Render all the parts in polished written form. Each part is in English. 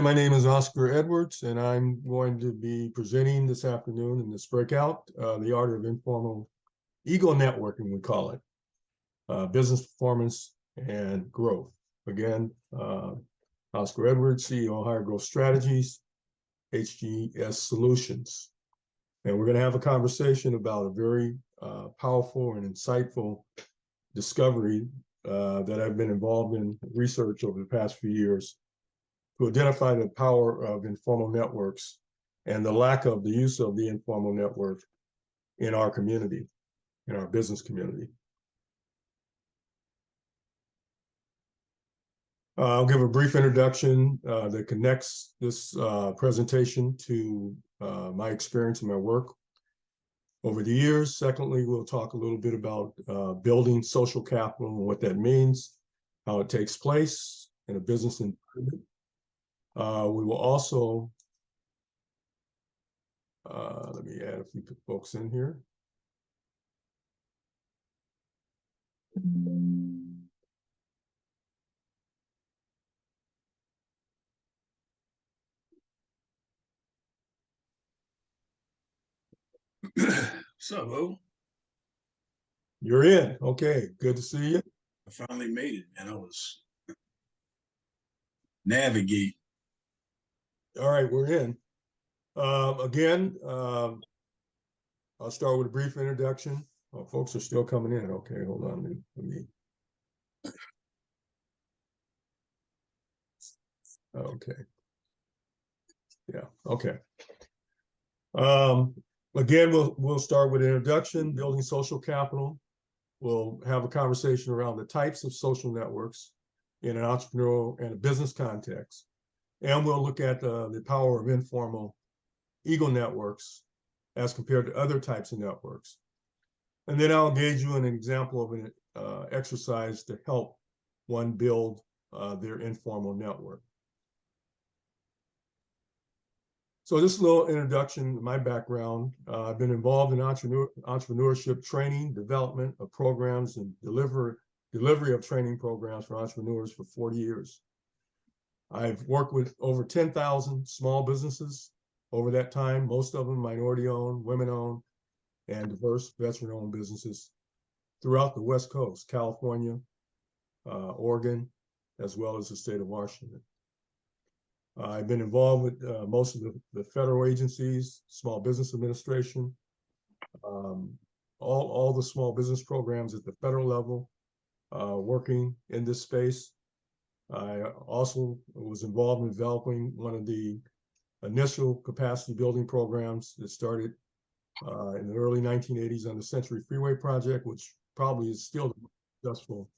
My name is Oscar Edwards, and I'm going to be presenting this afternoon in this breakout, the art of informal ego networking, we call it, business performance and growth. Again, Oscar Edwards, CEO of Higher Growth Strategies, HGS-Solutions. And we're going to have a conversation about a very powerful and insightful discovery that I've been involved in research over the past few years to identify the power of informal networks and the lack of the use of the informal network in our community, in our business community. I'll give a brief introduction that connects this presentation to my experience and my work over the years. Secondly, we'll talk a little bit about building social capital and what that means, how it takes place in a business environment. We will also, let me add a few folks in here. So, Bo? You're in. Okay, good to see you. I finally made it, and I was navigate. All right, we're in. Again, I'll start with a brief introduction. Oh, folks are still coming in. Okay, hold on. Let me. Okay. Yeah. Okay. Again, we'll start with an introduction, building social capital. We'll have a conversation around the types of social networks in an entrepreneurial and a business context. And we'll look at the power of informal ego networks as compared to other types of networks. And then I'll engage you in an example of an exercise to help one build their informal network. So this little introduction to my background, I've been involved in entrepreneurship training, development of programs, and delivery of training programs for entrepreneurs for 40 years. I've worked with over 10,000 small businesses over that time, most of them minority-owned, women-owned, and diverse veteran-owned businesses throughout the West Coast, California, Oregon, as well as the state of Washington. I've been involved with most of the federal agencies, Small Business Administration, all the small business programs at the federal level, working in this space. I also was involved in developing one of the initial capacity building programs that started in the early 1980s on the Century Freeway Project, which probably is still the most successful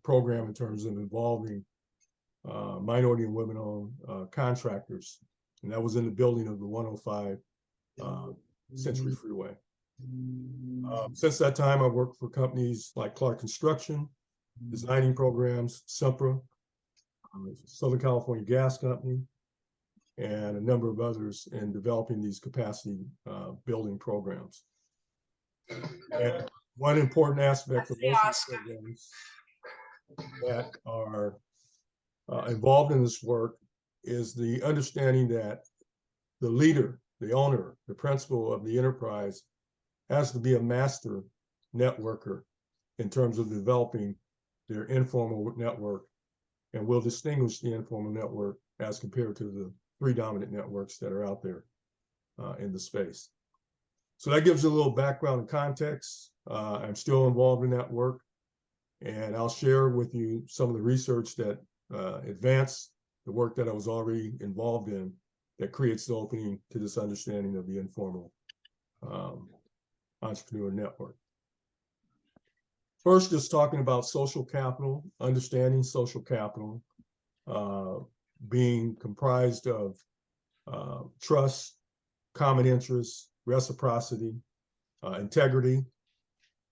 program in terms of involving minority and women-owned contractors. And that was in the building of the 105 Century Freeway. Since that time, I've worked for companies like Clark Construction, designing programs, Sempra, Southern California Gas Company, and a number of others in developing these capacity building programs. And one important aspect of those programs that are involved in this work is the understanding that the leader, the owner, the principal of the enterprise has to be a master networker in terms of developing their informal network, and will distinguish the informal network as compared to the three dominant networks that are out there in the space. So that gives you a little background and context. I'm still involved in that work, and I'll share with you some of the research that advance the work that I was already involved in that creates the opening to this understanding of the informal entrepreneur network. First, just talking about social capital, understanding social capital being comprised of trust, common interests, reciprocity, integrity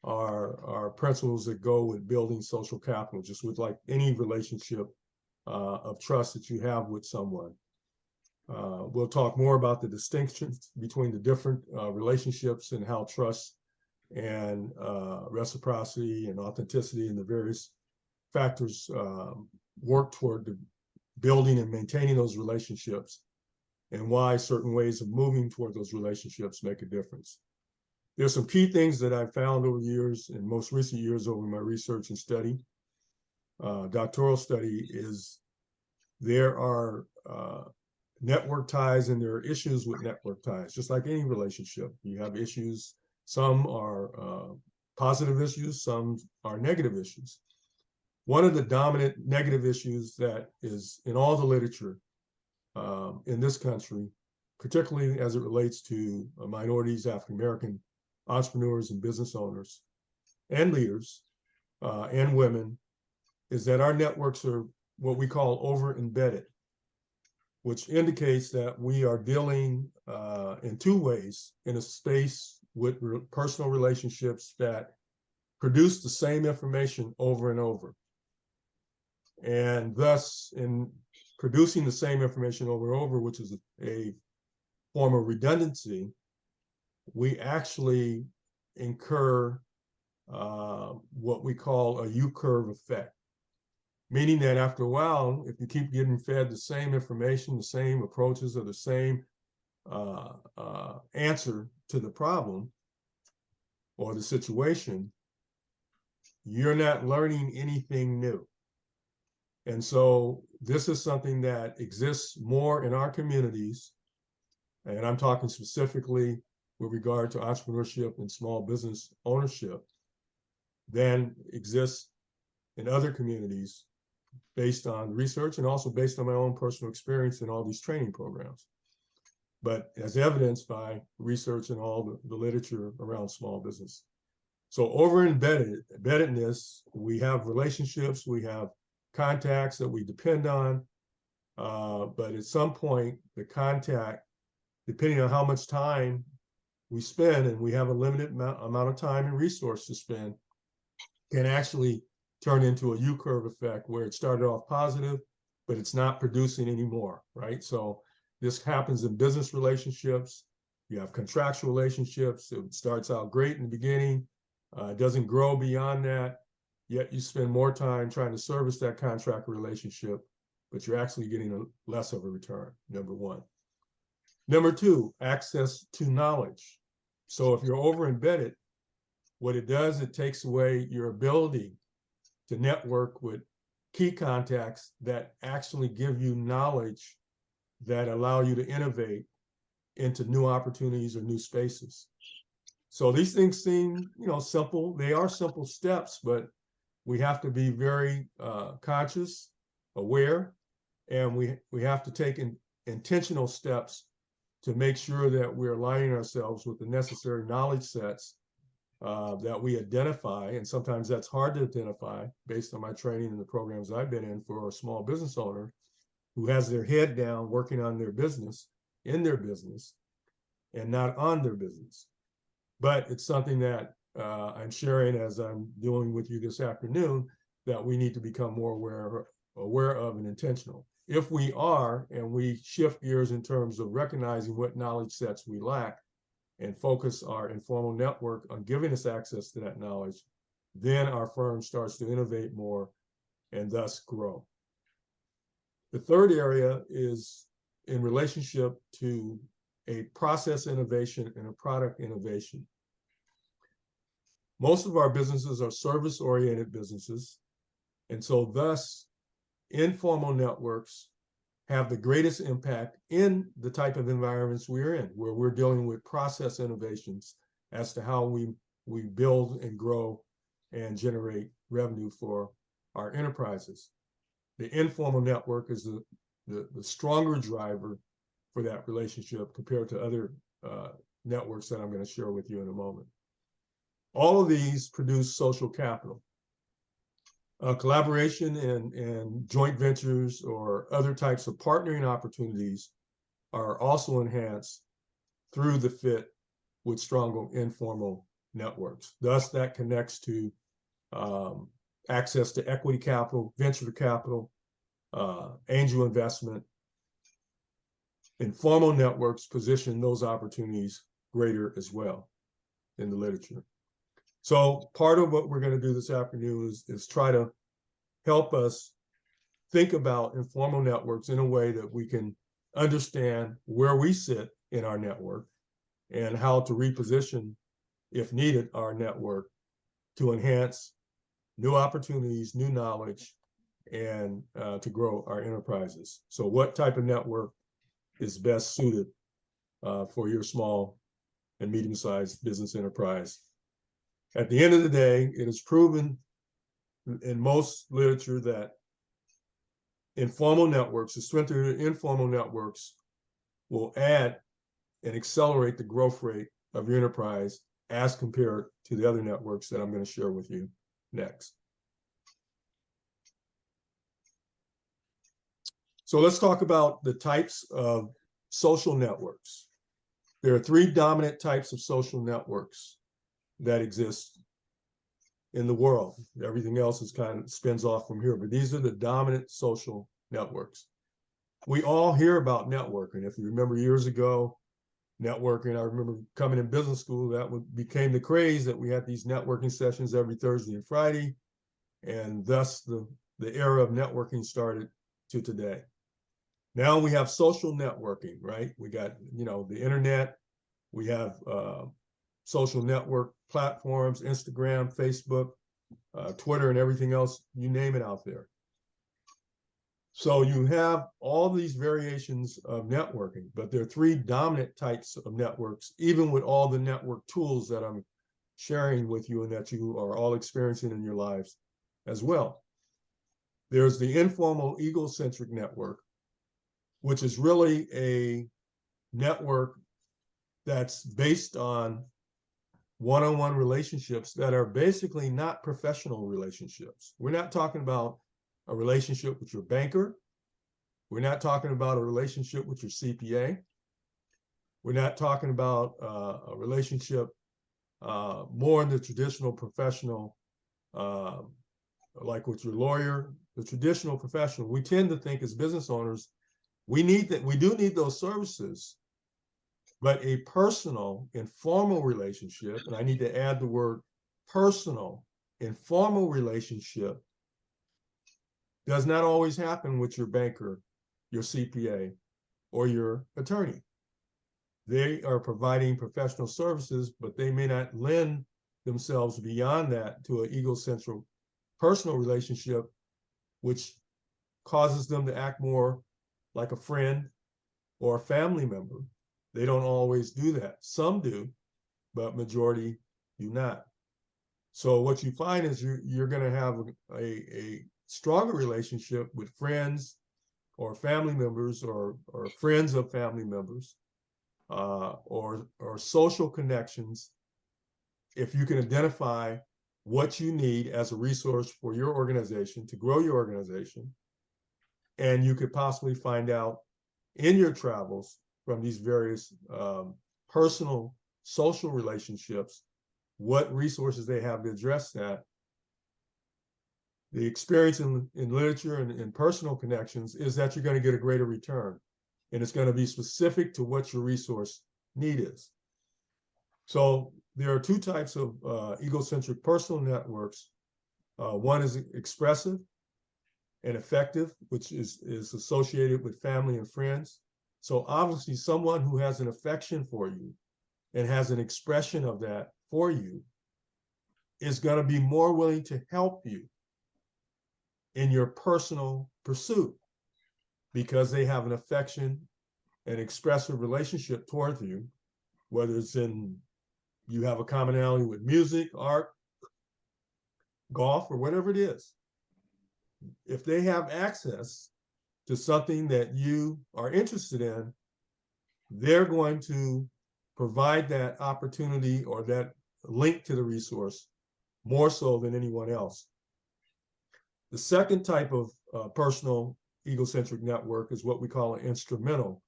are principles that go with building social capital, just with like any relationship of trust that you have with someone. We'll talk more about the distinctions between the different relationships and how trust and reciprocity and authenticity and the various factors work toward building and maintaining those relationships and why certain ways of moving toward those relationships make a difference. There's some key things that I've found over the years, in most recent years over my research and study, doctoral study, is there are network ties and there are issues with network ties, just like any relationship. You have issues, some are positive issues, some are negative issues. One of the dominant negative issues that is in all the literature in this country, particularly as it relates to minorities, African-American entrepreneurs and business owners and leaders and women, is that our networks are what we call over-embedded, which indicates that we are dealing in two ways in a space with personal relationships that produce the same information over and over. And thus, in producing the same information over and over, which is a form of redundancy, we actually incur what we call a U-curve effect, meaning that after a while, if you keep getting fed the same information, the same approaches, or the same answer to the problem or the situation, you're not learning anything new. And so this is something that exists more in our communities, and I'm talking specifically with regard to entrepreneurship and small business ownership, than exists in other communities based on research and also based on my own personal experience in all these training programs, but as evidenced by research and all the literature around small business. So over-embeddedness, we have relationships, we have contacts that we depend on, but at some point, the contact, depending on how much time we spend, and we have a limited amount of time and resource to spend, can actually turn into a U-curve effect where it started off positive, but it's not producing anymore, right? So this happens in business relationships. You have contractual relationships. It starts out great in the beginning. It doesn't grow beyond that, yet you spend more time trying to service that contract relationship, but you're actually getting less of a return, number one. Number two, access to knowledge. So if you're over-embedded, what it does, it takes away your ability to network with key contacts that actually give you knowledge that allow you to innovate into new opportunities or new spaces. So these things seem, simple. They are simple steps, but we have to be very conscious, aware, and we have to take intentional steps to make sure that we're aligning ourselves with the necessary knowledge sets that we identify. And sometimes that's hard to identify based on my training and the programs I've been in for a small business owner who has their head down working on their business, in their business, and not on their business. But it's something that I'm sharing as I'm doing with you this afternoon, that we need to become more aware of and intentional. If we are, and we shift gears in terms of recognizing what knowledge sets we lack and focus our informal network on giving us access to that knowledge, then our firm starts to innovate more and thus grow. The third area is in relationship to a process innovation and a product innovation. Most of our businesses are service-oriented businesses, and so thus informal networks have the greatest impact in the type of environments we're in, where we're dealing with process innovations as to how we build and grow and generate revenue for our enterprises. The informal network is the stronger driver for that relationship compared to other networks that I'm going to share with you in a moment. All of these produce social capital. Collaboration and joint ventures or other types of partnering opportunities are also enhanced through the fit with stronger informal networks. Thus, that connects to access to equity capital, venture capital, angel investment. Informal networks position those opportunities greater as well in the literature. So part of what we're going to do this afternoon is try to help us think about informal networks in a way that we can understand where we sit in our network and how to reposition, if needed, our network to enhance new opportunities, new knowledge, and to grow our enterprises. So what type of network is best suited for your small and medium-sized business enterprise? At the end of the day, it is proven in most literature that informal networks, the strength of informal networks, will add and accelerate the growth rate of your enterprise as compared to the other networks that I'm going to share with you next. So let's talk about the types of social networks. There are three dominant types of social networks that exist in the world. Everything else is kind of spins off from here, but these are the dominant social networks. We all hear about networking. If you remember years ago, networking, I remember coming in business school, that became the craze that we had these networking sessions every Thursday and Friday, and thus the era of networking started to today. Now we have social networking, right? We got, the internet, we have social network platforms, Instagram, Facebook, Twitter, and everything else, you name it out there. So you have all these variations of networking, but there are three dominant types of networks, even with all the network tools that I'm sharing with you and that you are all experiencing in your lives as well. There's the informal egocentric network, which is really a network that's based on one-on-one relationships that are basically not professional relationships. We're not talking about a relationship with your banker. We're not talking about a relationship with your CPA. We're not talking about a relationship more in the traditional professional, like with your lawyer, the traditional professional. We tend to think as business owners, we do need those services, but a personal, informal relationship, and I need to add the word personal, informal relationship does not always happen with your banker, your CPA, or your attorney. They are providing professional services, but they may not lend themselves beyond that to an egocentric personal relationship, which causes them to act more like a friend or a family member. They don't always do that. Some do, but majority do not. So what you find is you're going to have a stronger relationship with friends or family members or friends of family members or social connections if you can identify what you need as a resource for your organization to grow your organization. And you could possibly find out in your travels from these various personal social relationships what resources they have to address that. The experience in literature and in personal connections is that you're going to get a greater return, and it's going to be specific to what your resource need is. So there are two types of egocentric personal networks. One is expressive and effective, which is associated with family and friends. So obviously someone who has an affection for you and has an expression of that for you is going to be more willing to help you in your personal pursuit because they have an affection and expressive relationship towards you, whether it's you have a commonality with music, art, golf, or whatever it is. If they have access to something that you are interested in, they're going to provide that opportunity or that link to the resource more so than anyone else. The second type of personal egocentric network is what we call an instrumental,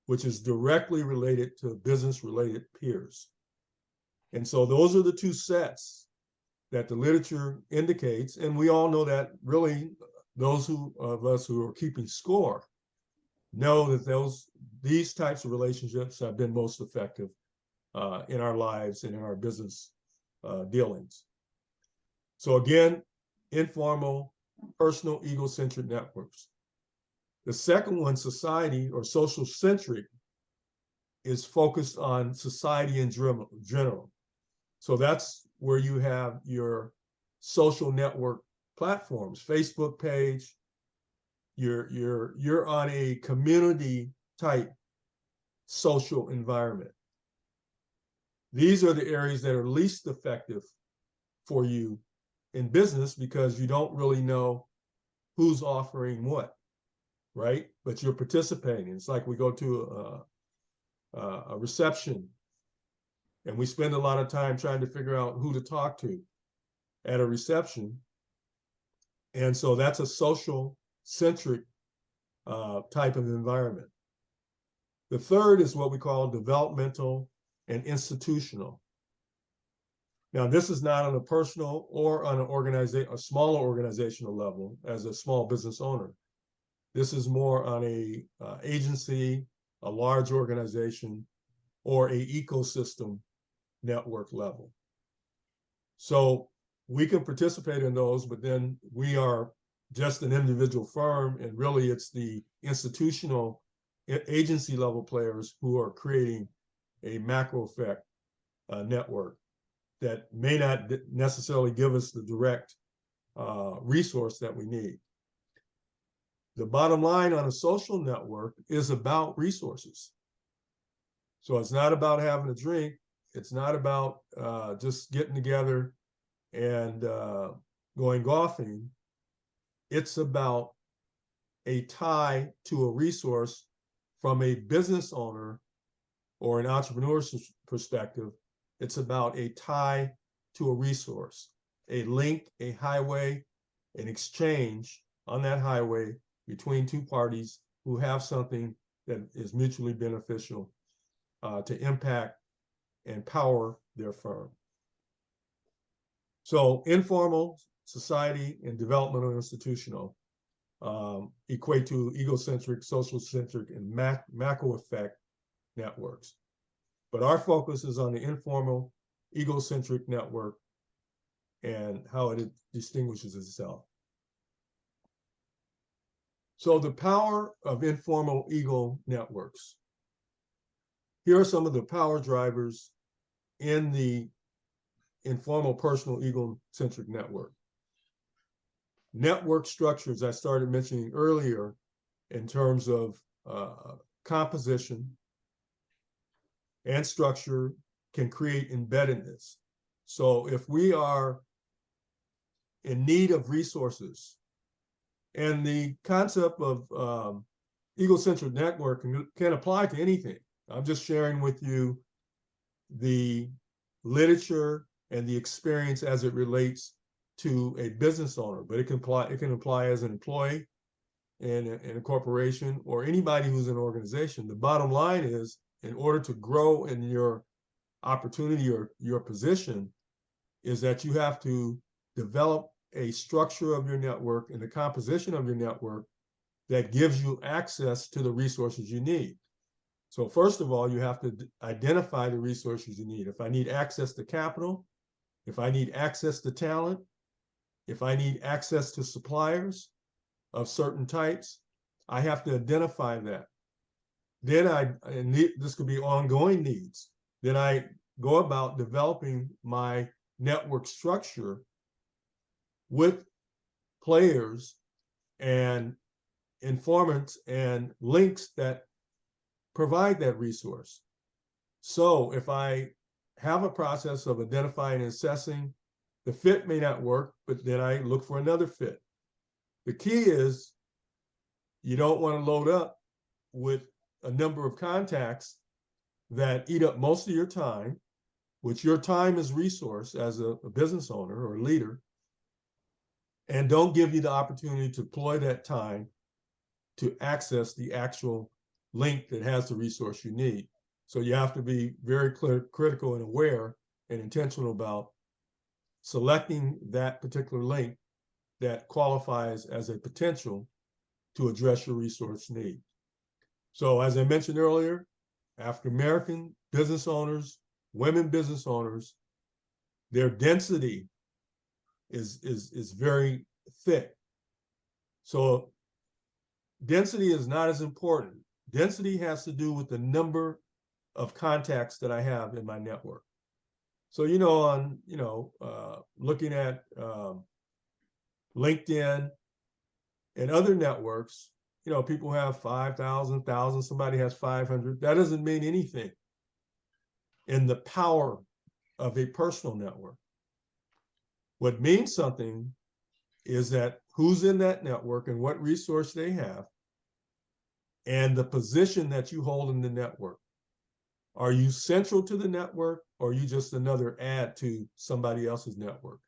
which is directly related to business-related peers. And so those are the two sets that the literature indicates, and we all know that really those of us who are keeping score know that these types of relationships have been most effective in our lives and in our business dealings. So again, informal personal egocentric networks. The second one, society or social centric, is focused on society in general. So that's where you have your social network platforms, Facebook page. You're on a community type social environment. These are the areas that are least effective for you in business because you don't really know who's offering what, right? But you're participating. It's like we go to a reception and we spend a lot of time trying to figure out who to talk to at a reception. And so that's a social centric type of environment. The third is what we call developmental and institutional. Now, this is not on a personal or on a smaller organizational level as a small business owner. This is more on a agency, a large organization, or a ecosystem network level. So we can participate in those, but then we are just an individual firm, and really it's the institutional agency level players who are creating a macro effect network that may not necessarily give us the direct resource that we need. The bottom line on a social network is about resources. So it's not about having a drink. It's not about just getting together and going golfing. It's about a tie to a resource from a business owner or an entrepreneur's perspective. It's about a tie to a resource, a link, a highway, an exchange on that highway between two parties who have something that is mutually beneficial to impact and power their firm. So informal, society, and developmental institutional equate to egocentric, social centric, and macro effect networks. But our focus is on the informal, egocentric network and how it distinguishes itself. So the power of informal ego networks. Here are some of the power drivers in the informal personal egocentric network. Network structures I started mentioning earlier in terms of composition and structure can create embeddedness. So if we are in need of resources, and the concept of egocentric network can apply to anything. I'm just sharing with you the literature and the experience as it relates to a business owner, but it can apply as an employee in a corporation or anybody who's in an organization. The bottom line is, in order to grow in your opportunity or your position, is that you have to develop a structure of your network and the composition of your network that gives you access to the resources you need. So first of all, you have to identify the resources you need. If I need access to capital, if I need access to talent, if I need access to suppliers of certain types, I have to identify that. Then this could be ongoing needs. Then I go about developing my network structure with players and informants and links that provide that resource. So if I have a process of identifying and assessing, the fit may not work, but then I look for another fit. The key is you don't want to load up with a number of contacts that eat up most of your time, which your time is resource as a business owner or leader, and don't give you the opportunity to deploy that time to access the actual link that has the resource you need. So you have to be very critical and aware and intentional about selecting that particular link that qualifies as a potential to address your resource need. So as I mentioned earlier, African-American business owners, women business owners, their density is very thick. So density is not as important. Density has to do with the number of contacts that I have in my network. So, looking at LinkedIn and other networks, people have 5,000, somebody has 500. That doesn't mean anything in the power of a personal network. What means something is that who's in that network and what resource they have, and the position that you hold in the network. Are you central to the network, or are you just another add to somebody else's network?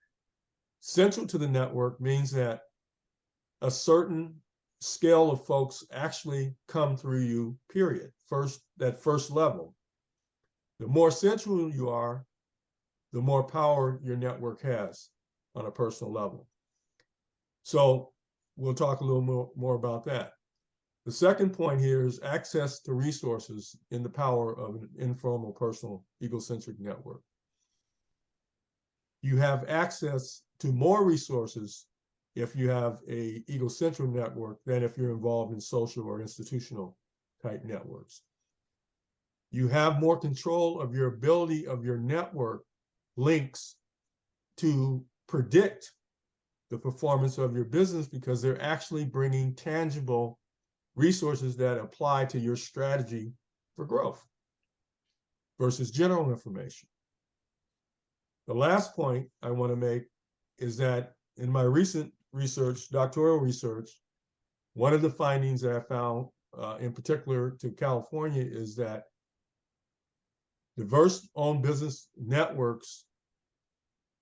Central to the network means that a certain scale of folks actually come through you, period. That first level. The more central you are, the more power your network has on a personal level. So we'll talk a little more about that. The second point here is access to resources in the power of an informal, personal, egocentric network. You have access to more resources if you have an egocentric network than if you're involved in social or institutional type networks. You have more control of your ability of your network links to predict the performance of your business because they're actually bringing tangible resources that apply to your strategy for growth versus general information. The last point I want to make is that in my recent research, doctoral research, one of the findings that I found in particular to California is that diverse owned business networks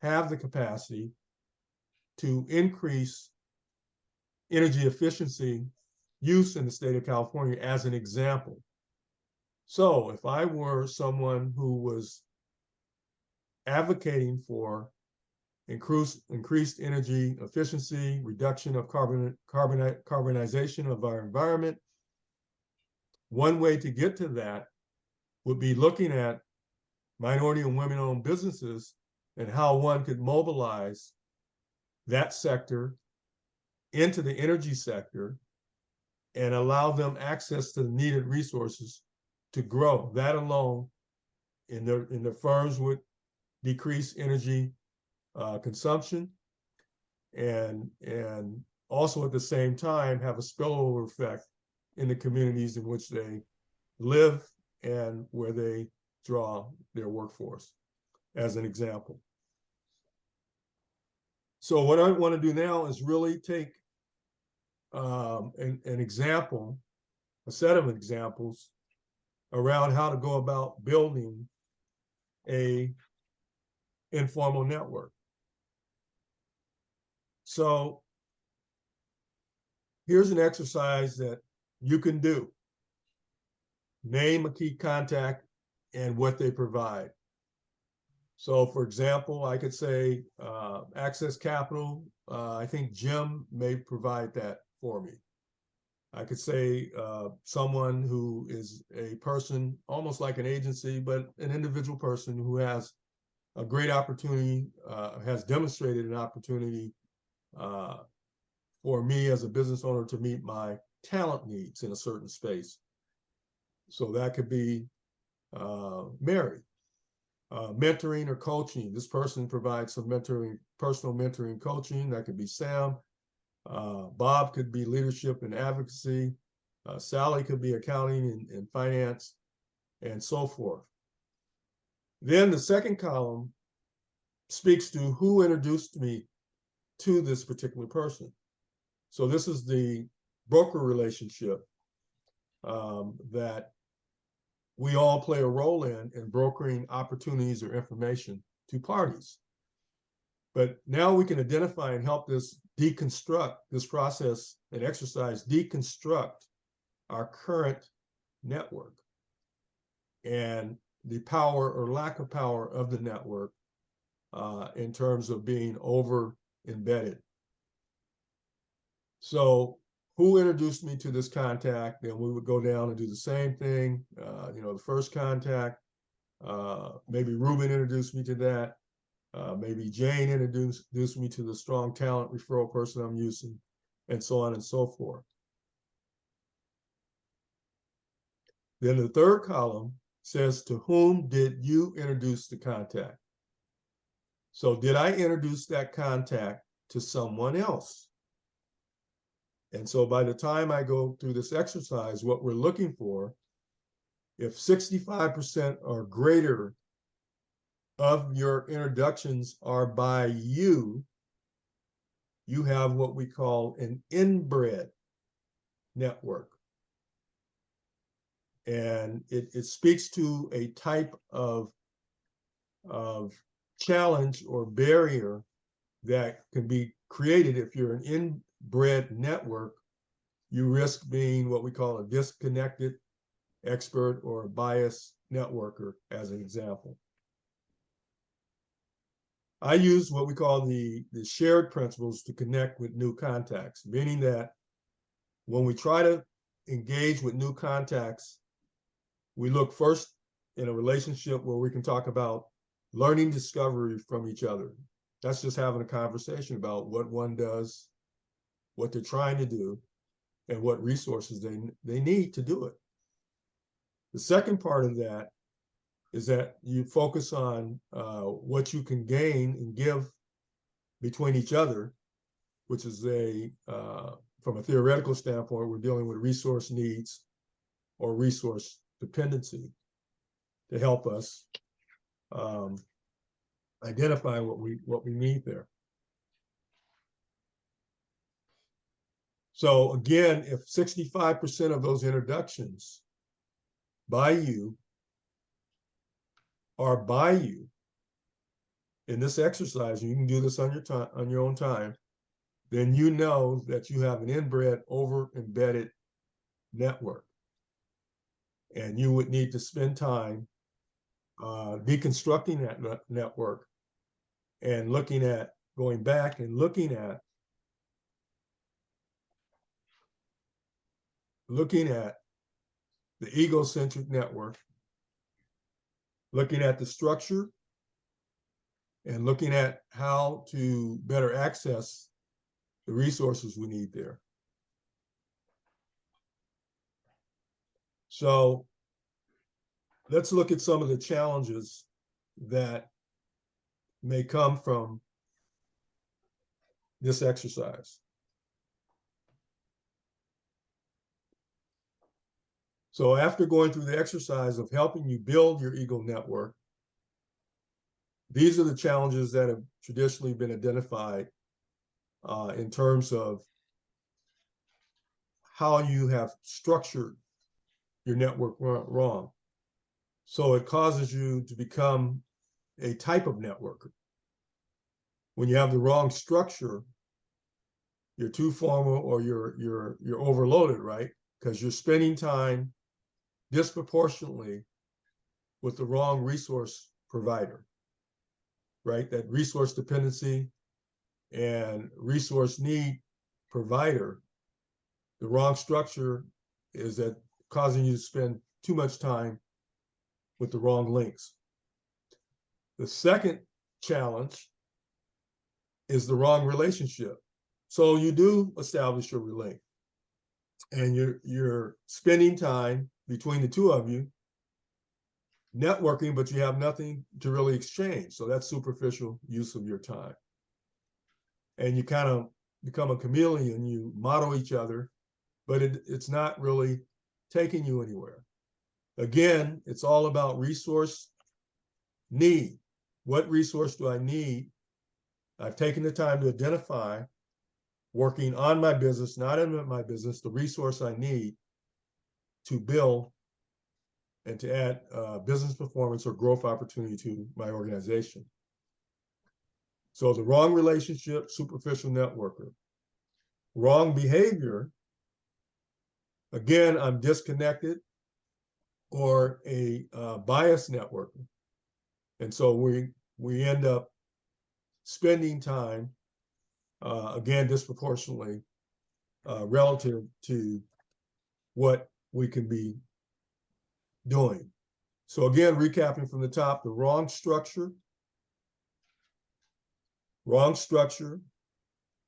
have the capacity to increase energy efficiency use in the state of California as an example. So if I were someone who was advocating for increased energy efficiency, reduction of carbonization of our environment, one way to get to that would be looking at minority and women-owned businesses and how one could mobilize that sector into the energy sector and allow them access to the needed resources to grow. That alone in the firms would decrease energy consumption and also at the same time have a spillover effect in the communities in which they live and where they draw their workforce, as an example. So what I want to do now is really take an example, a set of examples around how to go about building a informal network. So here's an exercise that you can do. Name a key contact and what they provide. So for example, I could say Access Capital. I think Jim may provide that for me. I could say someone who is a person, almost like an agency, but an individual person who has a great opportunity, has demonstrated an opportunity for me as a business owner to meet my talent needs in a certain space. So that could be Mary. Mentoring or coaching. This person provides some mentoring, personal mentoring coaching. That could be Sam. Bob could be leadership and advocacy. Sally could be accounting and finance, and so forth. Then the second column speaks to who introduced me to this particular person. So this is the broker relationship that we all play a role in brokering opportunities or information to parties. But now we can identify and help this deconstruct, this process and exercise, deconstruct our current network and the power or lack of power of the network in terms of being over embedded. So who introduced me to this contact? Then we would go down and do the same thing. The first contact, maybe Ruben introduced me to that. Maybe Jane introduced me to the strong talent referral person I'm using. and so on and so forth. Then the third column says, to whom did you introduce the contact? So did I introduce that contact to someone else? And so by the time I go through this exercise, what we're looking for, if 65% or greater of your introductions are by you, you have what we call an inbred network. And it speaks to a type of challenge or barrier that can be created if you're an inbred network. You risk being what we call a disconnected expert or a biased networker, as an example. I use what we call the shared principles to connect with new contacts, meaning that when we try to engage with new contacts, we look first in a relationship where we can talk about learning discovery from each other. That's just having a conversation about what one does, what they're trying to do, and what resources they need to do it. The second part of that is that you focus on what you can gain and give between each other, which is from a theoretical standpoint, we're dealing with resource needs or resource dependency to help us identify what we need there. So again, if 65% of those introductions by you are by you in this exercise, you can do this on your own time, then you know that you have an inbred, over-embedded network. And you would need to spend time deconstructing that network and going back and looking at the egocentric network, looking at the structure, and looking at how to better access the resources we need there. So let's look at some of the challenges that may come from this exercise. So after going through the exercise of helping you build your ego network, these are the challenges that have traditionally been identified in terms of how you have structured your network wrong. So it causes you to become a type of networker. When you have the wrong structure, you're too formal or you're overloaded, right? Because you're spending time disproportionately with the wrong resource provider, right? That resource dependency and resource need provider, the wrong structure is that causing you to spend too much time with the wrong links. The second challenge is the wrong relationship. So you do establish your link, and you're spending time between the two of you networking, but you have nothing to really exchange. So that's superficial use of your time. And you kind of become a chameleon, you model each other, but it's not really taking you anywhere. Again, it's all about resource need. What resource do I need? I've taken the time to identify, working on my business, not in my business, the resource I need to build and to add business performance or growth opportunity to my organization. So the wrong relationship, superficial networker. Wrong behavior, again, I'm disconnected or a biased networker. And so we end up spending time, again, disproportionately relative to what we can be doing. So again, recapping from the top, the wrong structure,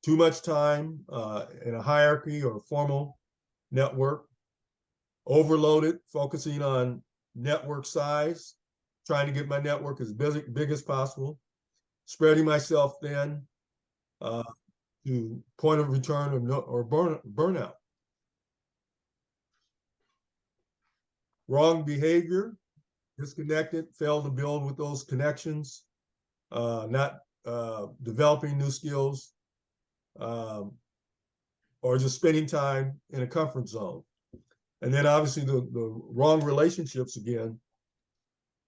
too much time in a hierarchy or a formal network, overloaded, focusing on network size, trying to get my network as big as possible, spreading myself thin to point of return or burnout. Wrong behavior, disconnected, failed to build with those connections, not developing new skills, or just spending time in a comfort zone. And then obviously the wrong relationships again,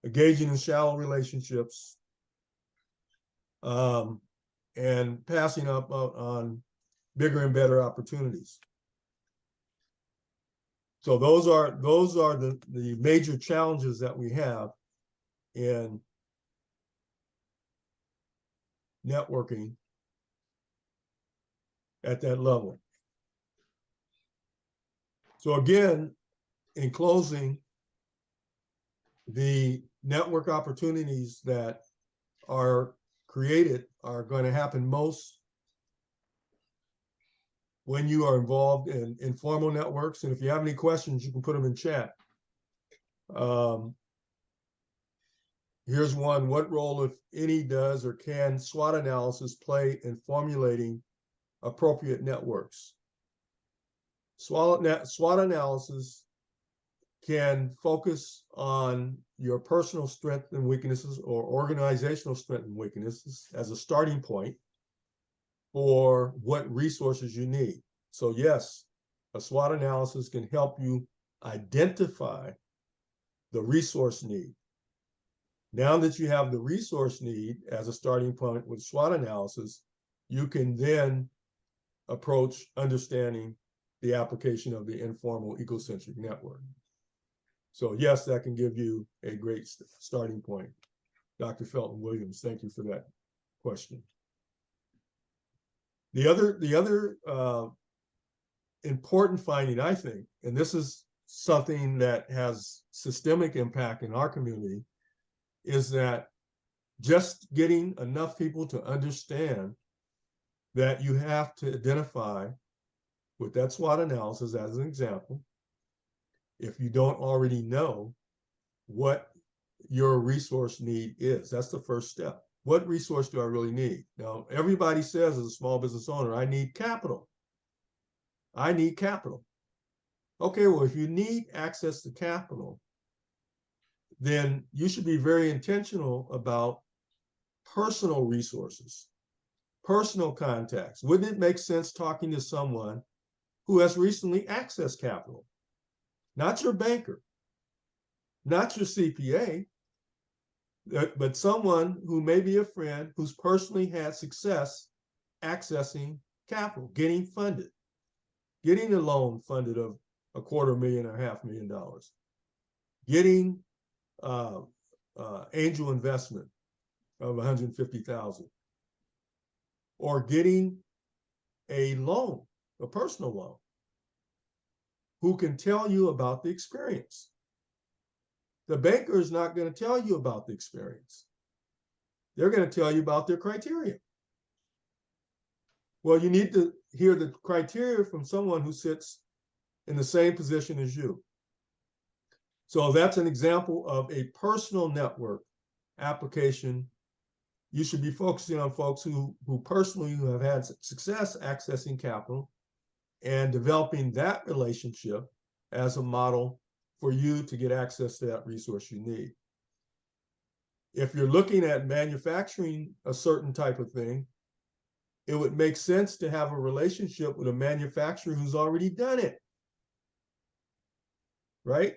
engaging in shallow relationships, and passing up on bigger and better opportunities. So those are the major challenges that we have in networking at that level. So again, in closing, the network opportunities that are created are going to happen most when you are involved in informal networks. And if you have any questions, you can put them in chat. Here's one. What role, if any, does or can SWOT analysis play in formulating appropriate networks? SWOT analysis can focus on your personal strengths and weaknesses or organizational strengths and weaknesses as a starting point for what resources you need. So yes, a SWOT analysis can help you identify the resource need. Now that you have the resource need as a starting point with SWOT analysis, you can then approach understanding the application of the informal ecocentric network. So yes, that can give you a great starting point. Dr. Felton Williams, thank you for that question. The other important finding, I think, and this is something that has systemic impact in our community, is that just getting enough people to understand that you have to identify with that SWOT analysis as an example, if you don't already know what your resource need is. That's the first step. What resource do I really need? Now, everybody says as a small business owner, I need capital. I need capital. Okay, well, if you need access to capital, then you should be very intentional about personal resources, personal contacts. Wouldn't it make sense talking to someone who has recently accessed capital? Not your banker, not your CPA, but someone who may be a friend who's personally had success accessing capital, getting funded, getting a loan funded of $250,000 or $500,000, getting angel investment of $150,000, or getting a loan, a personal loan, who can tell you about the experience. The banker is not going to tell you about the experience. They're going to tell you about their criteria. Well, you need to hear the criteria from someone who sits in the same position as you. So that's an example of a personal network application. You should be focusing on folks who personally have had success accessing capital and developing that relationship as a model for you to get access to that resource you need. If you're looking at manufacturing a certain type of thing, it would make sense to have a relationship with a manufacturer who's already done it, right?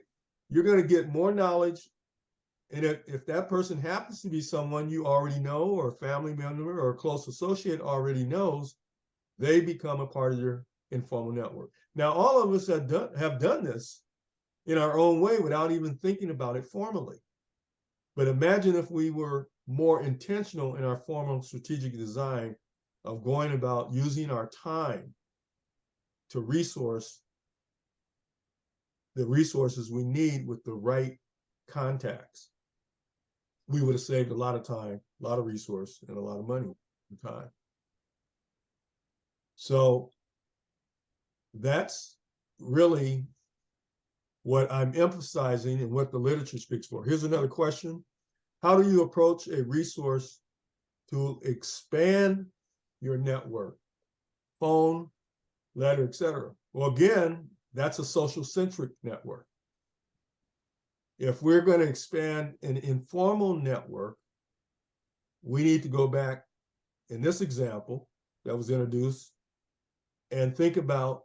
You're going to get more knowledge. And if that person happens to be someone you already know, or a family member or a close associate already knows, they become a part of your informal network. Now, all of us have done this in our own way without even thinking about it formally. But imagine if we were more intentional in our formal strategic design of going about using our time to resource the resources we need with the right contacts. We would have saved a lot of time, a lot of resource, and a lot of money and time. So that's really what I'm emphasizing and what the literature speaks for. Here's another question. How do you approach a resource to expand your network? Phone, letter, etc. Well, again, that's a social centric network. If we're going to expand an informal network, we need to go back in this example that was introduced and think about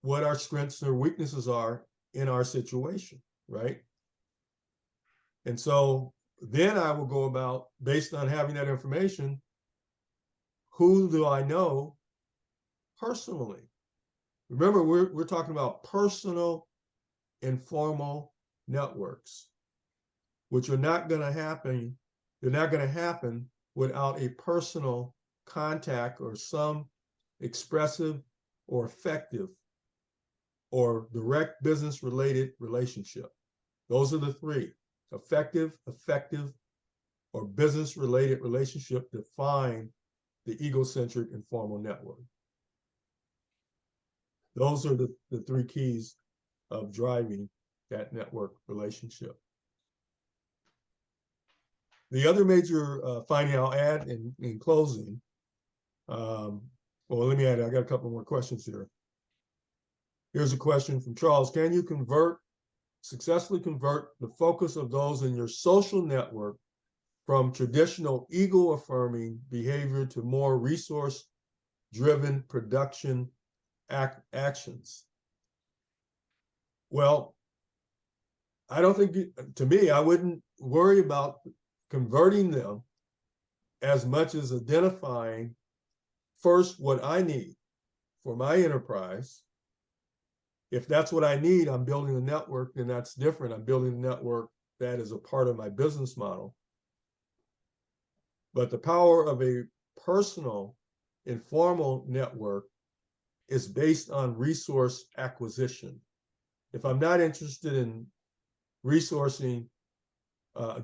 what our strengths or weaknesses are in our situation, right? And so then I will go about, based on having that information, who do I know personally? Remember, we're talking about personal, informal networks, which are not going to happen. They're not going to happen without a personal contact or some expressive or effective or direct business related relationship. Those are the three: effective, or business related relationship define the egocentric informal network. Those are the three keys of driving that network relationship. The other major finding I'll add in closing, well, let me add, I got a couple more questions here. Here's a question from Charles. Can you successfully convert the focus of those in your social network from traditional ego-affirming behavior to more resource-driven production actions? Well, I don't think, to me, I wouldn't worry about converting them as much as identifying first what I need for my enterprise. If that's what I need, I'm building a network, then that's different. I'm building a network that is a part of my business model. But the power of a personal, informal network is based on resource acquisition. If I'm not interested in resourcing,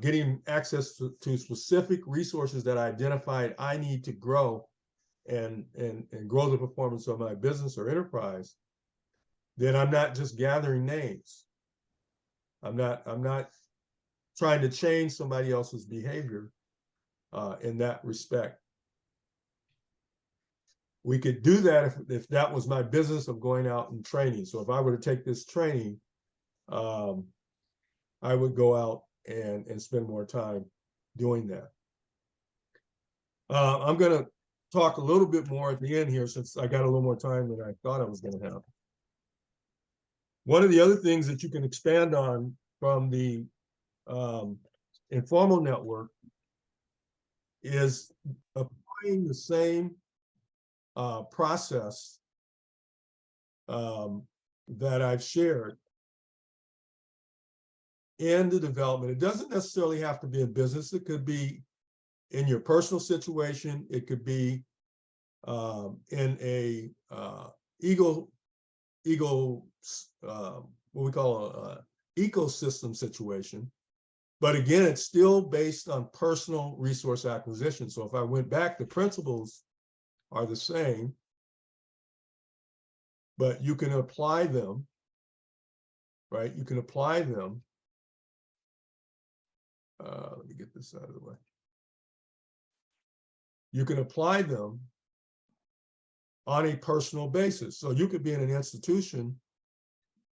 getting access to specific resources that I identified I need to grow and grow the performance of my business or enterprise, then I'm not just gathering names. I'm not trying to change somebody else's behavior in that respect. We could do that if that was my business of going out and training. So if I were to take this training, I would go out and spend more time doing that. I'm going to talk a little bit more at the end here, since I got a little more time than I thought I was going to have. One of the other things that you can expand on from the informal network is applying the same process that I've shared in the development. It doesn't necessarily have to be in business. It could be in your personal situation. It could be in a what we call a ecosystem situation. But again, it's still based on personal resource acquisition. So if I went back, the principles are the same, but you can apply them, right? You can apply them. Let me get this out of the way. You can apply them on a personal basis. So you could be in an institution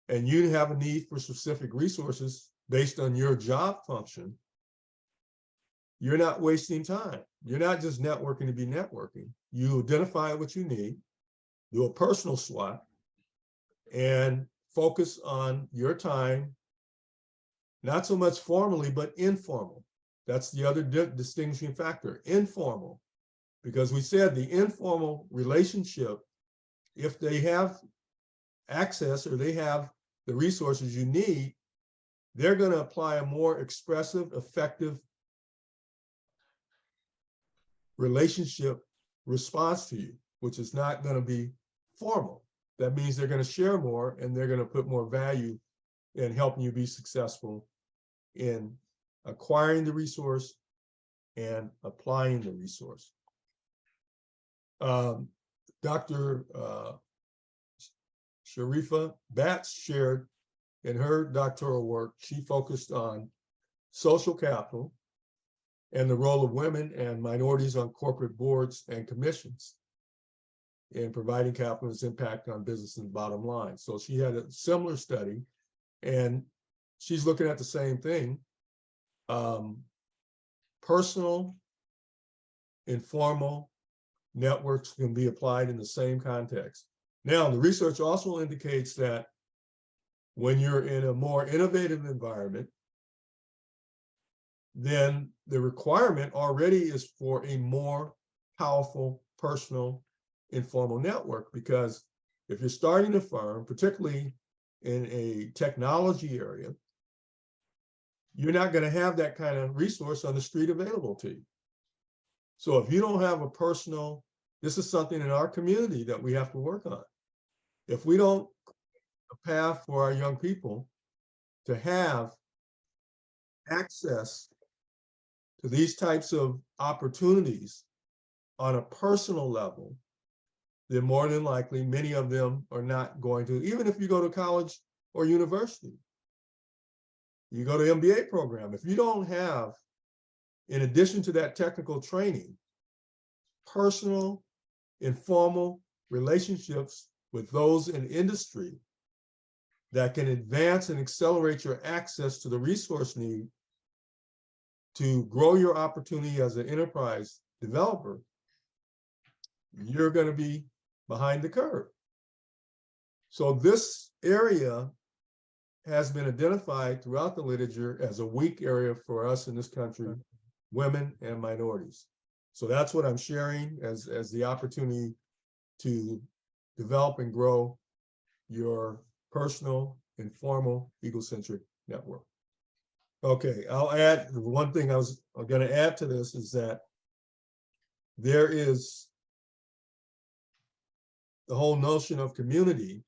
and you have a need for specific resources based on your job function. You're not wasting time. You're not just networking to be networking. You identify what you need, do a personal SWOT, and focus on your time, not so much formally, but informal. That's the other distinguishing factor, informal. Because we said the informal relationship, if they have access or they have the resources you need, they're going to apply a more expressive, effective relationship response to you, which is not going to be formal. That means they're going to share more and they're going to put more value in helping you be successful in acquiring the resource and applying the resource. Dr. Sharifa Batts shared in her doctoral work, she focused on social capital and the role of women and minorities on corporate boards and commissions in providing capital and its impact on business and bottom line. So she had a similar study, and she's looking at the same thing. Personal, informal networks can be applied in the same context. Now, the research also indicates that when you're in a more innovative environment, then the requirement already is for a more powerful, personal, informal network. Because if you're starting a firm, particularly in a technology area, you're not going to have that kind of resource on the street available to you. So if you don't have a personal, this is something in our community that we have to work on. If we don't a path for our young people to have access to these types of opportunities on a personal level, then more than likely, many of them are not going to, even if you go to college or university, you go to MBA program, if you don't have, in addition to that technical training, personal, informal relationships with those in industry that can advance and accelerate your access to the resource need to grow your opportunity as an enterprise developer, you're going to be behind the curve. So this area has been identified throughout the literature as a weak area for us in this country, women and minorities. So that's what I'm sharing as the opportunity to develop and grow your personal, informal, egocentric network. Okay, I'll add, the one thing I was going to add to this is that there is the whole notion of community.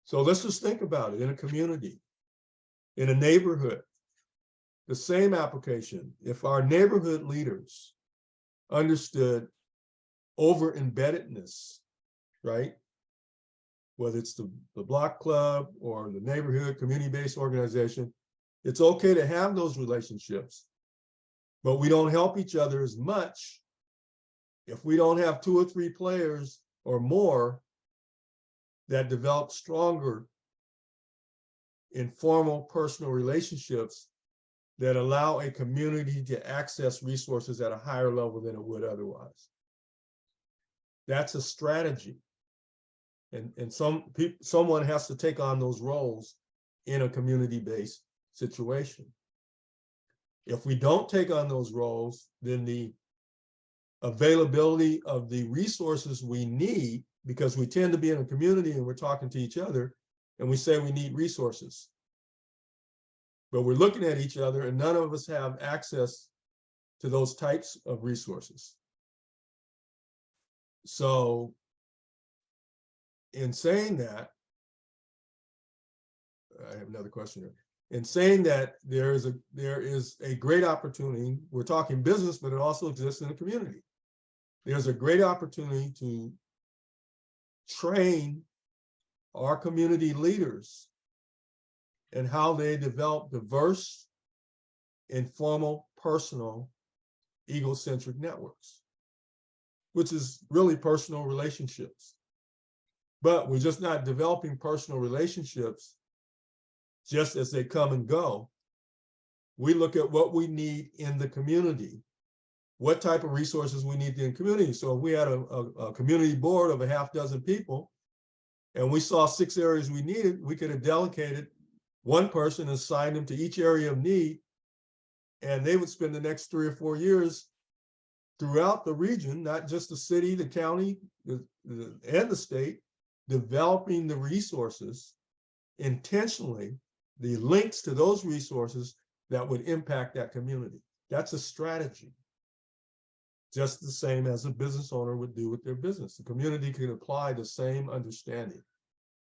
So let's just think about it in a community, in a neighborhood, the same application. If our neighborhood leaders understood over embeddedness, right? Whether it's the block club or the neighborhood community-based organization, it's okay to have those relationships, but we don't help each other as much if we don't have 2 or 3 players or more that develop stronger informal personal relationships that allow a community to access resources at a higher level than it would otherwise. That's a strategy. And someone has to take on those roles in a community-based situation. If we don't take on those roles, then the availability of the resources we need, because we tend to be in a community and we're talking to each other and we say we need resources, but we're looking at each other and none of us have access to those types of resources. So in saying that, I have another question here. In saying that there is a great opportunity, we're talking business, but it also exists in the community. There's a great opportunity to train our community leaders in how they develop diverse, informal, personal, egocentric networks, which is really personal relationships. But we're just not developing personal relationships just as they come and go. We look at what we need in the community, what type of resources we need in the community. So if we had a community board of a half dozen people and we saw 6 areas we needed, we could have delegated one person and assigned them to each area of need, and they would spend the next 3 or 4 years throughout the region, not just the city, the county, and the state, developing the resources intentionally, the links to those resources that would impact that community. That's a strategy. Just the same as a business owner would do with their business. The community can apply the same understanding.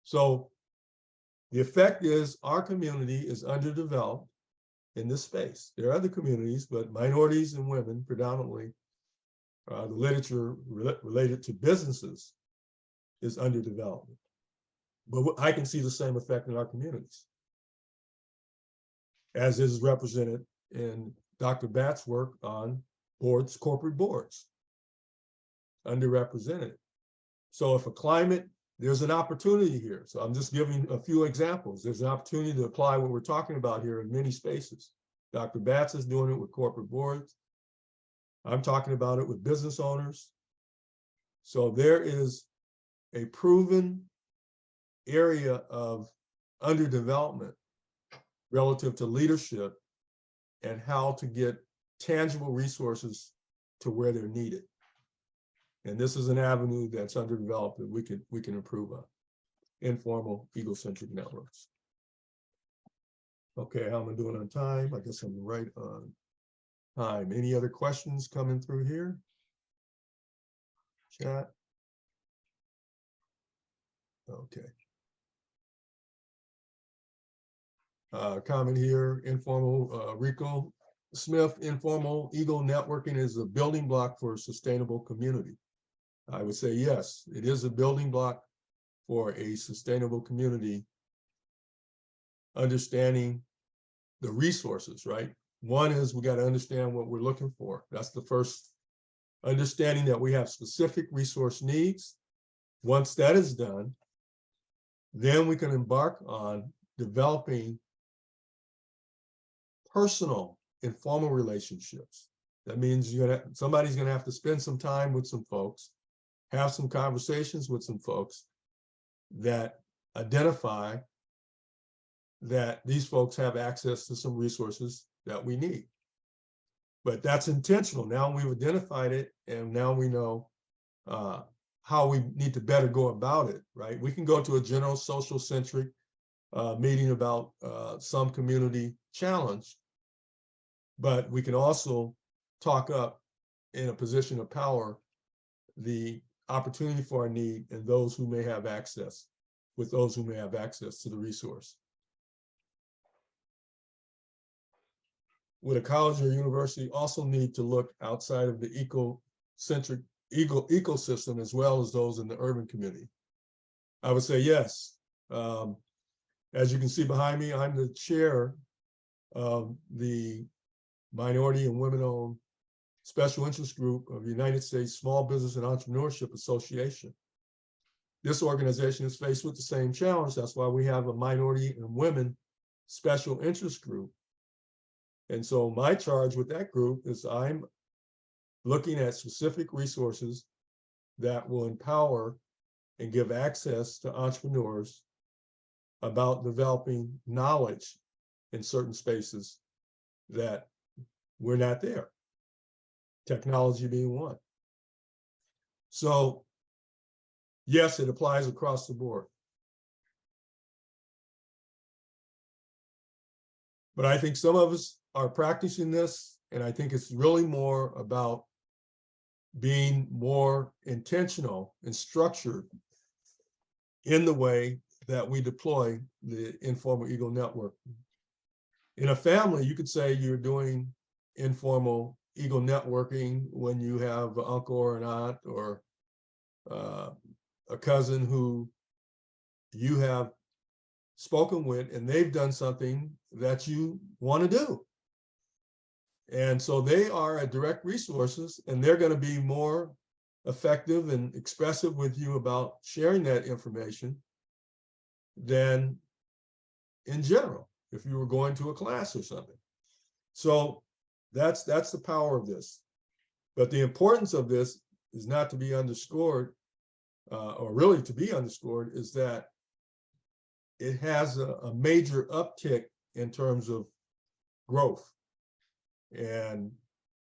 So the effect is our community is underdeveloped in this space. There are other communities, but minorities and women predominantly, the literature related to businesses is underdevelopment. But I can see the same effect in our communities, as is represented in Dr. Batt's work on boards, corporate boards, underrepresented. So if a climate, there's an opportunity here. So I'm just giving a few examples. There's an opportunity to apply what we're talking about here in many spaces. Dr. Batts is doing it with corporate boards. I'm talking about it with business owners. So there is a proven area of underdevelopment relative to leadership and how to get tangible resources to where they're needed. And this is an avenue that's underdeveloped that we can improve on. Informal egocentric networks. Okay, how am I doing on time? I guess I'm right on time. Any other questions coming through here? Chat. Okay. Comment here, informal, Rico Smith, informal ego networking is a building block for a sustainable community. I would say yes, it is a building block for a sustainable community, understanding the resources, right? One is we got to understand what we're looking for. That's the first, understanding that we have specific resource needs. Once that is done, then we can embark on developing personal informal relationships. That means somebody's gonna have to spend some time with some folks, have some conversations with some folks that identify that these folks have access to some resources that we need. But that's intentional. Now we've identified it, and now we know how we need to better go about it, right? We can go to a general social centric meeting about some community challenge, but we can also talk up in a position of power the opportunity for our need and those who may have access, with those who may have access to the resource. Would a college or university also need to look outside of the ecocentric ecosystem as well as those in the urban community? I would say yes. As you can see behind me, I'm the chair of the Minority and Women-Owned Special Interest Group of the United States Small Business and Entrepreneurship Association. This organization is faced with the same challenge. That's why we have a Minority and Women Special Interest Group. And so my charge with that group is I'm looking at specific resources that will empower and give access to entrepreneurs about developing knowledge in certain spaces that we're not there, technology being one. So yes, it applies across the board. But I think some of us are practicing this, and I think it's really more about being more intentional and structured in the way that we deploy the informal ego network. In a family, you could say you're doing informal ego networking when you have an uncle or an aunt or a cousin who you have spoken with and they've done something that you want to do. And so they are a direct resources, and they're going to be more effective and expressive with you about sharing that information than in general, if you were going to a class or something. So that's the power of this. But the importance of this is not to be underscored, or really to be underscored, is that it has a major uptick in terms of growth. And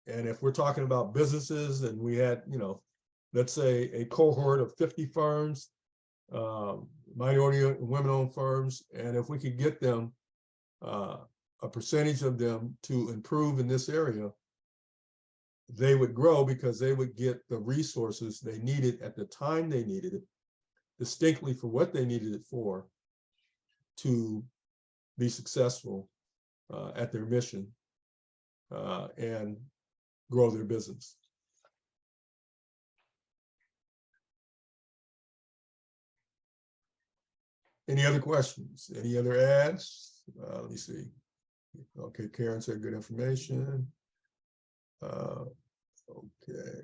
if we're talking about businesses, and we had, let's say a cohort of 50 firms, minority and women-owned firms, and if we could get them, a percentage of them to improve in this area, they would grow because they would get the resources they needed at the time they needed it, distinctly for what they needed it for, to be successful at their mission and grow their business. Any other questions? Any other ads? Let me see. Okay, Karen said good information. Okay.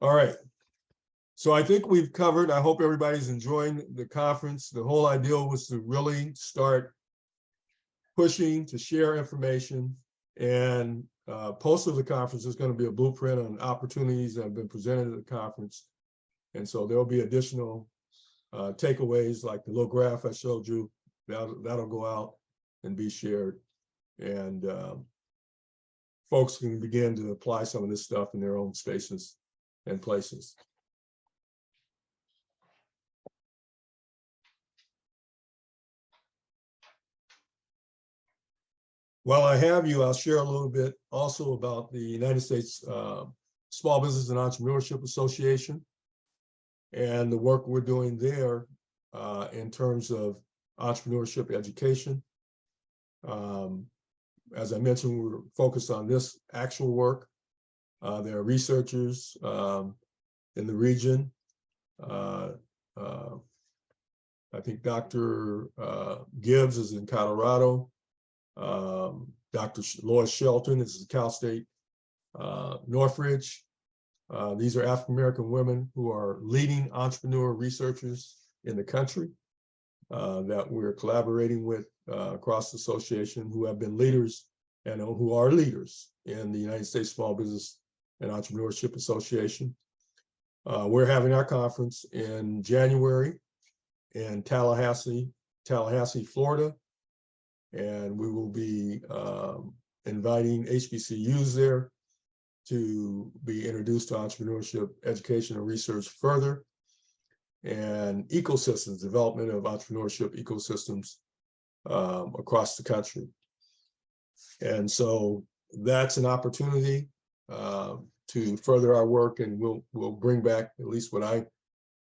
All right. So I think we've covered, I hope everybody's enjoying the conference. The whole idea was to really start pushing to share information, and post of the conference is going to be a blueprint on opportunities that have been presented at the conference. And so there'll be additional takeaways like the little graph I showed you, that'll go out and be shared. And folks can begin to apply some of this stuff in their own spaces and places. While I have you, I'll share a little bit also about the United States Small Business and Entrepreneurship Association and the work we're doing there in terms of entrepreneurship education. As I mentioned, we're focused on this actual work. There are researchers in the region. I think Dr. Gibbs is in Colorado. Dr. Lois Shelton, this is Cal State Northridge. These are African-American women who are leading entrepreneur researchers in the country that we're collaborating with across the association, who have been leaders and who are leaders in the United States Small Business and Entrepreneurship Association. We're having our conference in January in Tallahassee, Florida. And we will be inviting HBCUs there to be introduced to entrepreneurship, education, and research further, and ecosystems, development of entrepreneurship ecosystems across the country. And so that's an opportunity to further our work, and we'll bring back at least what I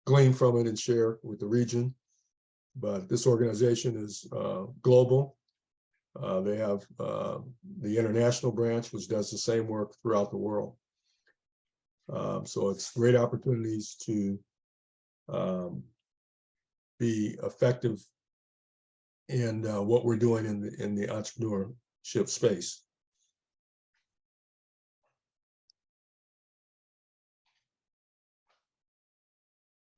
gleaned from it and share with the region. But this organization is global. They have the international branch, which does the same work throughout the world. So it's great opportunities to be effective in what we're doing in the entrepreneurship space.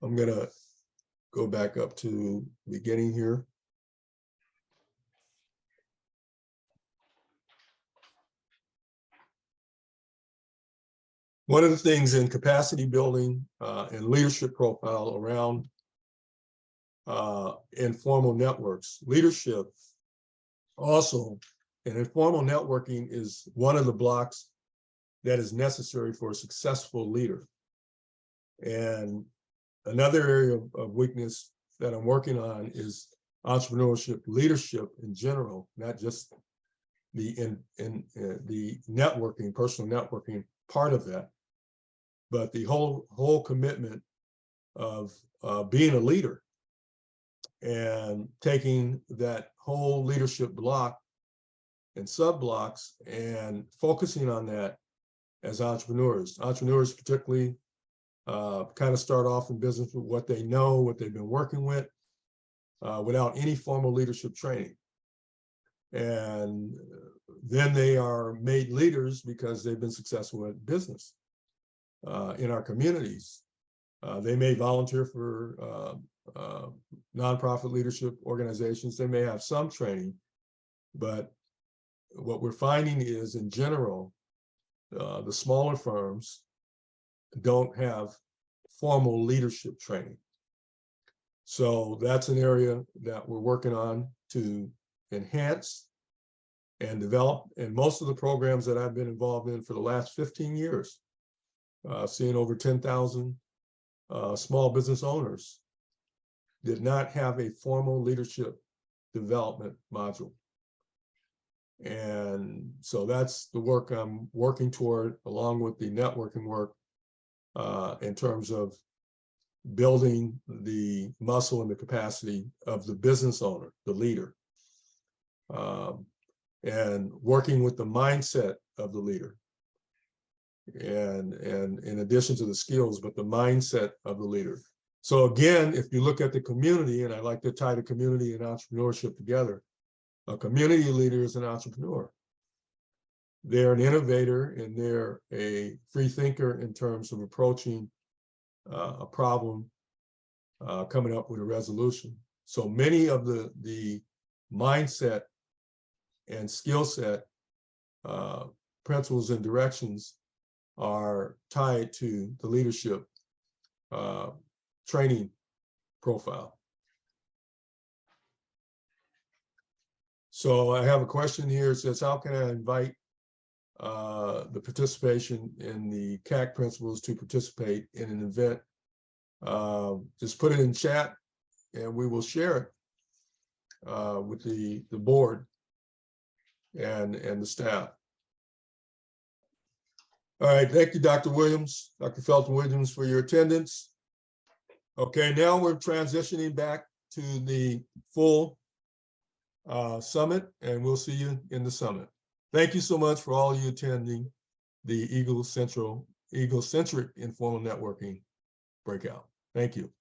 I'm gonna go back up to the beginning here. One of the things in capacity building and leadership profile around informal networks, leadership also, and informal networking is one of the blocks that is necessary for a successful leader. And another area of weakness that I'm working on is entrepreneurship leadership in general, not just the networking, personal networking part of that, but the whole commitment of being a leader and taking that whole leadership block and sub blocks and focusing on that as entrepreneurs. Entrepreneurs particularly kind of start off in business with what they know, what they've been working with, without any formal leadership training. And then they are made leaders because they've been successful at business in our communities. They may volunteer for nonprofit leadership organizations. They may have some training, but what we're finding is, in general, the smaller firms don't have formal leadership training. So that's an area that we're working on to enhance and develop. And most of the programs that I've been involved in for the last 15 years, seeing over 10,000 small business owners, did not have a formal leadership development module. And so that's the work I'm working toward, along with the networking work in terms of building the muscle and the capacity of the business owner, the leader, and working with the mindset of the leader. and in addition to the skills, but the mindset of the leader. So again, if you look at the community, and I like to tie the community and entrepreneurship together, a community leader is an entrepreneur. They're an innovator and they're a free thinker in terms of approaching a problem, coming up with a resolution. So many of the mindset and skill set principles and directions are tied to the leadership training profile. So I have a question here. It says, how can I invite the participation in the CAC principles to participate in an event? Just put it in chat and we will share it with the board and the staff. All right, thank you, Dr. Williams, Dr. Felton Williams, for your attendance. Okay, now we're transitioning back to the full summit, and we'll see you in the summit. Thank you so much for all you attending the egocentric informal networking breakout. Thank you.